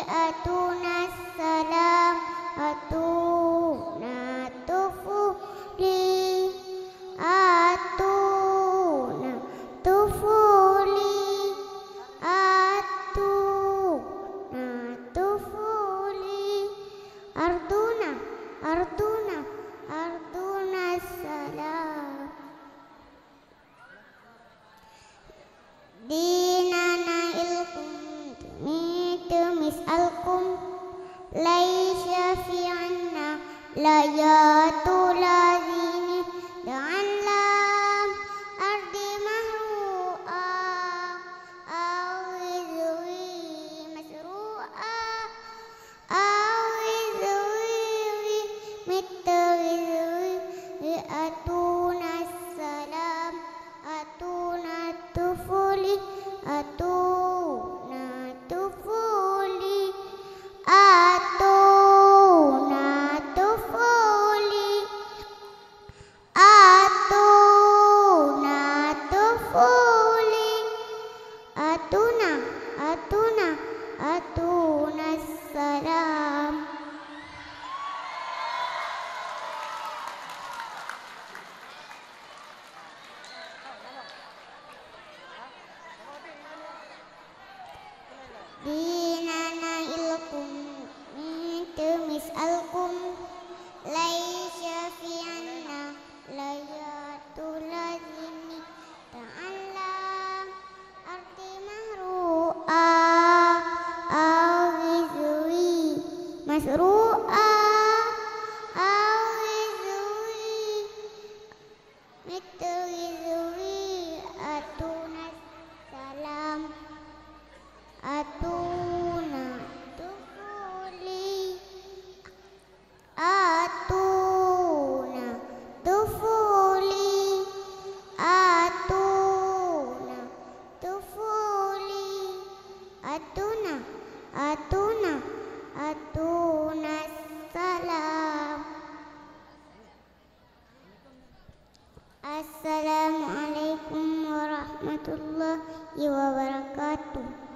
atuna salam atuna tufuli atuna tufuli atuna tufuli arduna arduna arduna salam dinana ilkum tumis alkum laisha fi anna layatul ladhini dan lam ardi mahru'a awidwi masru'a awidwi mitawidwi atuna salam atuna tufuli atuna tufuli atuna tufuli atuna tufuli atuna atuna atuna salam. Dinana ilkum tumis alkum laisha fi anna layatul ladhini ta'allam ardi mahru'a awizwi masru'a awizwi mitawizwi atuna salam atuna tufuli atuna tufuli atuna tufuli atuna atuna atuna salam. Assalamualaikum warahmatullahi wabarakatuh.